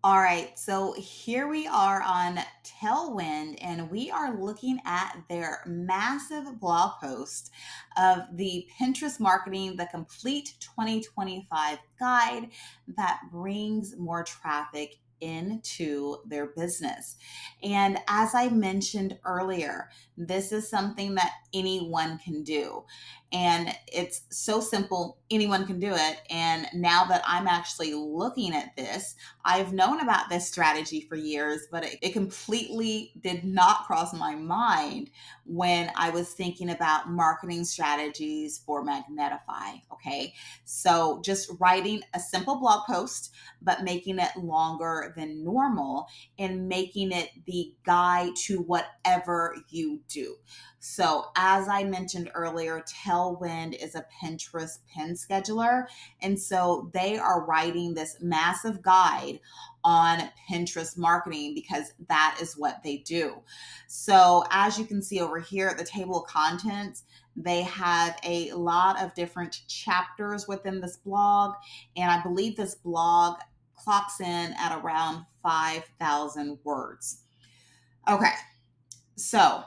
All right, so here we are on Tailwind, and we are looking at their massive blog post of the Pinterest Marketing, the complete 2025 guide that brings more traffic into their business. And as I mentioned earlier, this is something that anyone can do. And it's so simple, anyone can do it. And now that I'm actually looking at this, I've known about this strategy for years, but it completely did not cross my mind when I was thinking about marketing strategies for Magnetify. Okay. So just writing a simple blog post, but making it longer than normal and making it the guide to whatever you do. So, as I mentioned earlier, Tailwind is a Pinterest pin scheduler. And so they are writing this massive guide on Pinterest marketing because that is what they do. So, as you can see over here at the table of contents, they have a lot of different chapters within this blog. And I believe this blog clocks in at around 5,000 words. Okay, so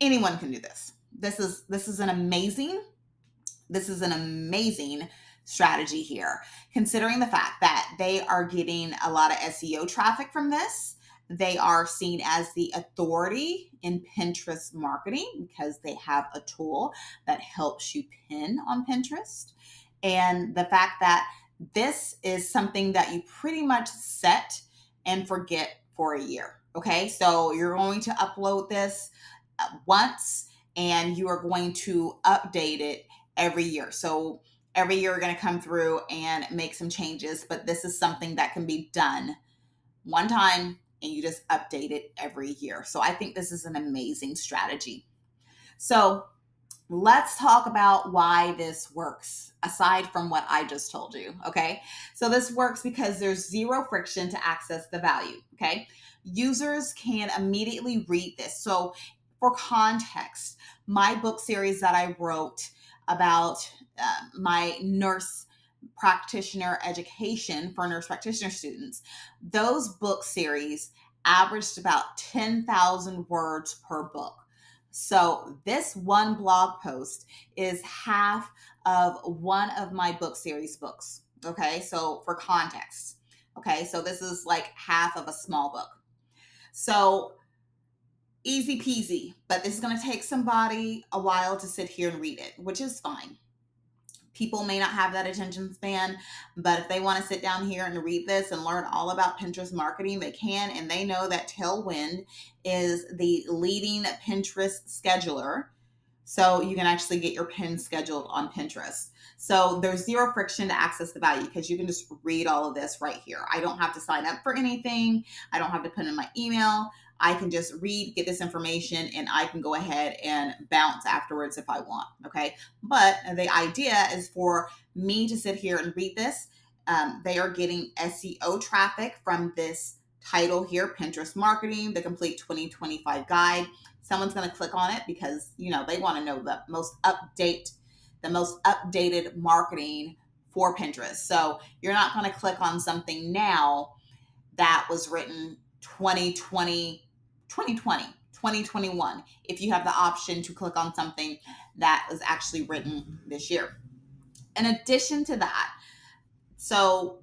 anyone can do this. This is an amazing strategy here, considering the fact that they are getting a lot of SEO traffic from this. They are seen as the authority in Pinterest marketing because they have a tool that helps you pin on Pinterest. And the fact that this is something that you pretty much set and forget for a year. Okay, so you're going to upload this once and you are going to update it every year. So every year, you're going to come through and make some changes, but this is something that can be done one time and you just update it every year. So I think this is an amazing strategy. So let's talk about why this works aside from what I just told you. Okay. So this works because there's zero friction to access the value. Okay. Users can immediately read this. So for context, my book series that I wrote about my nurse practitioner education for nurse practitioner students, those book series averaged about 10,000 words per book. So this one blog post is half of one of my book series books. Okay, so for context, okay, so this is like half of a small book. So easy peasy, but this is going to take somebody a while to sit here and read it, which is fine. People may not have that attention span, but if they want to sit down here and read this and learn all about Pinterest marketing, they can. And they know that Tailwind is the leading Pinterest scheduler. So you can actually get your pins scheduled on Pinterest. So there's zero friction to access the value because you can just read all of this right here. I don't have to sign up for anything. I don't have to put in my email. I can just read, get this information, and I can go ahead and bounce afterwards if I want. Okay. But the idea is for me to sit here and read this. They are getting SEO traffic from this title here, Pinterest Marketing, the complete 2025 guide. Someone's going to click on it because, they want to know the most updated marketing for Pinterest. So you're not going to click on something now that was written 2020, 2020, 2021, if you have the option to click on something that was actually written this year. In addition to that, so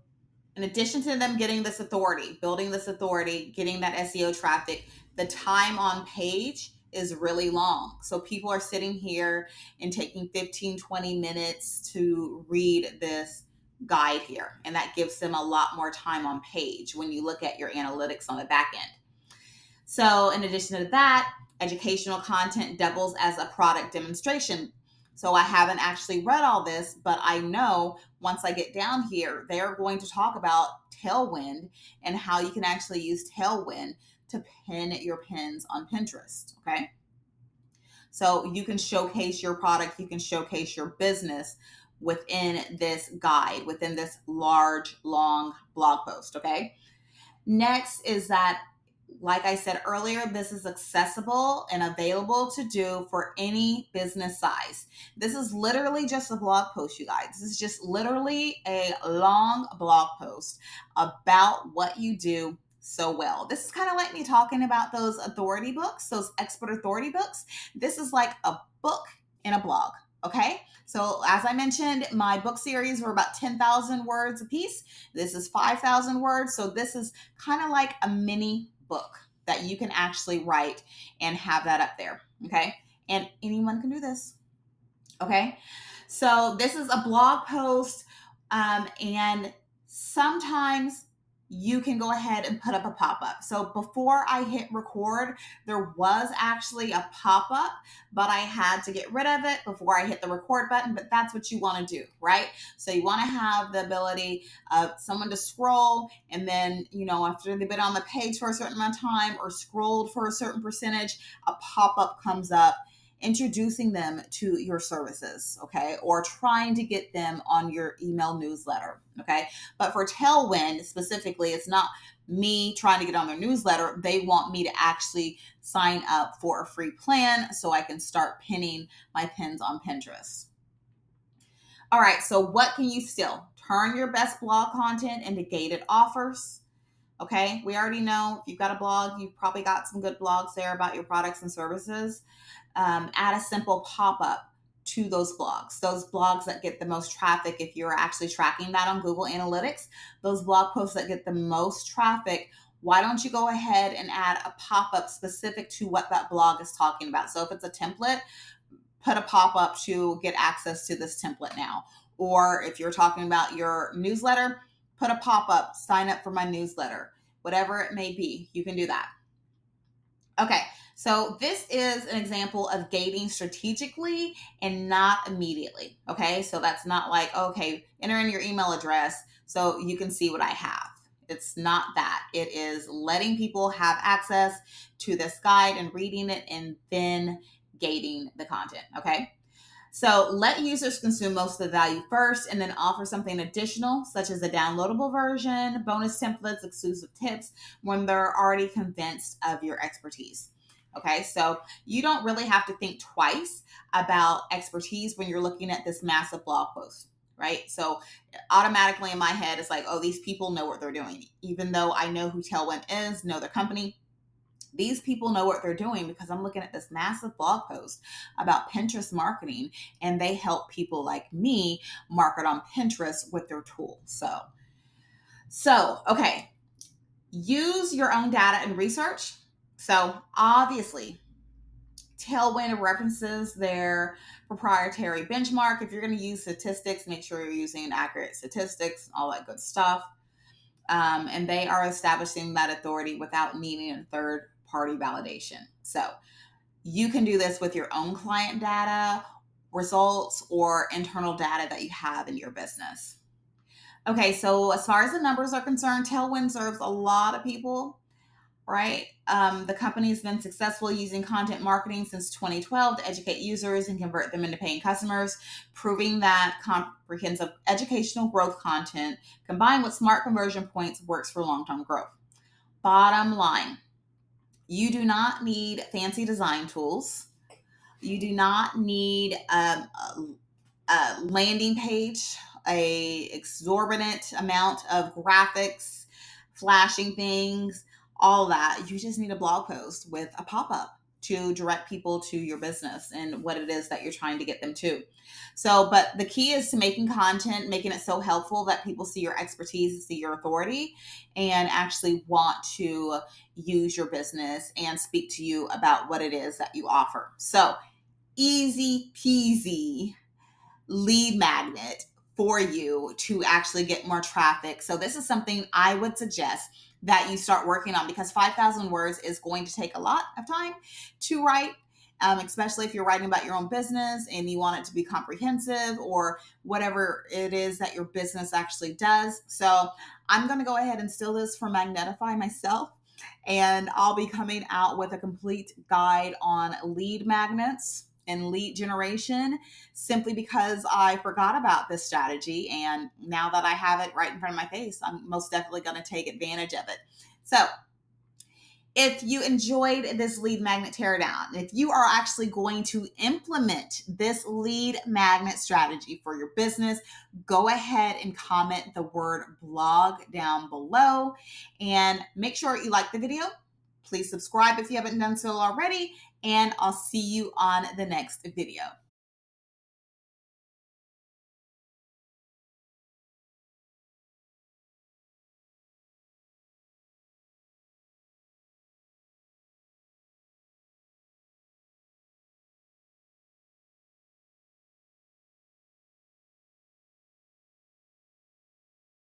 in addition to them getting this authority, building this authority, getting that SEO traffic, the time on page is really long. So people are sitting here and taking 15, 20 minutes to read this guide here. And that gives them a lot more time on page when you look at your analytics on the back end. So in addition to that, educational content doubles as a product demonstration. So I haven't actually read all this, but I know once I get down here, they're going to talk about Tailwind and how you can actually use Tailwind to pin your pins on Pinterest. Okay. So you can showcase your product, you can showcase your business within this guide, within this large, long blog post. Okay. Next is that Like I said earlier, this is accessible and available to do for any business size. This is literally just a blog post, you guys. This is just literally a long blog post about what you do so well. This is kind of like me talking about those authority books, those expert authority books. This is like a book in a blog. Okay. So as I mentioned, my book series were about 10,000 words a piece. This is 5,000 words. So this is kind of like a mini book that you can actually write and have that up there. Okay. And anyone can do this. Okay. So this is a blog post. And sometimes you can go ahead and put up a pop-up. So before I hit record, there was actually a pop-up, but I had to get rid of it before I hit the record button. But that's what you want to do, right? So you want to have the ability of someone to scroll, and then, after they've been on the page for a certain amount of time or scrolled for a certain percentage, a pop-up comes up introducing them to your services, okay, or trying to get them on your email newsletter, okay. But for Tailwind specifically, it's not me trying to get on their newsletter. They want me to actually sign up for a free plan so I can start pinning my pins on Pinterest. All right, so what can you steal? Turn your best blog content into gated offers. Okay, we already know if you've got a blog, you've probably got some good blogs there about your products and services. Add a simple pop-up to those blogs that get the most traffic. If you're actually tracking that on Google Analytics, those blog posts that get the most traffic, why don't you go ahead and add a pop-up specific to what that blog is talking about? So if it's a template, put a pop-up to get access to this template now. Or if you're talking about your newsletter, put a pop-up, sign up for my newsletter. Whatever it may be, you can do that. Okay, so this is an example of gating strategically and not immediately. Okay, so that's not like, okay, enter in your email address so you can see what I have. It's not that. It is letting people have access to this guide and reading it and then gating the content. Okay. So let users consume most of the value first and then offer something additional, such as a downloadable version, bonus templates, exclusive tips when they're already convinced of your expertise. Okay, so you don't really have to think twice about expertise when you're looking at this massive blog post, right? So automatically in my head, it's like, oh, these people know what they're doing. Even though I know who Tailwind is, know their company, these people know what they're doing because I'm looking at this massive blog post about Pinterest marketing, and they help people like me market on Pinterest with their tool. So, okay, use your own data and research. So obviously, Tailwind references their proprietary benchmark. If you're going to use statistics, make sure you're using accurate statistics, all that good stuff. And they are establishing that authority without needing a third party validation. So you can do this with your own client data, results, or internal data that you have in your business. Okay, so as far as the numbers are concerned, Tailwind serves a lot of people, right? The company's been successful using content marketing since 2012 to educate users and convert them into paying customers, proving that comprehensive educational growth content combined with smart conversion points works for long-term growth. Bottom line, you do not need fancy design tools. You do not need a landing page, a exorbitant amount of graphics, flashing things, all that. You just need a blog post with a pop-up to direct people to your business and what it is that you're trying to get them to. So, but the key is to making content, making it so helpful that people see your expertise, see your authority, and actually want to use your business and speak to you about what it is that you offer. So, easy peasy lead magnet for you to actually get more traffic. So this is something I would suggest that you start working on, because 5,000 words is going to take a lot of time to write, especially if you're writing about your own business and you want it to be comprehensive or whatever it is that your business actually does. So I'm going to go ahead and steal this from Magnetify myself, and I'll be coming out with a complete guide on lead magnets and lead generation, simply because I forgot about this strategy. And now that I have it right in front of my face, I'm most definitely going to take advantage of it. So If you enjoyed this lead magnet teardown, if you are actually going to implement this lead magnet strategy for your business, go ahead and comment the word blog down below and make sure you like the video. Please subscribe if you haven't done so already, and I'll see you on the next video.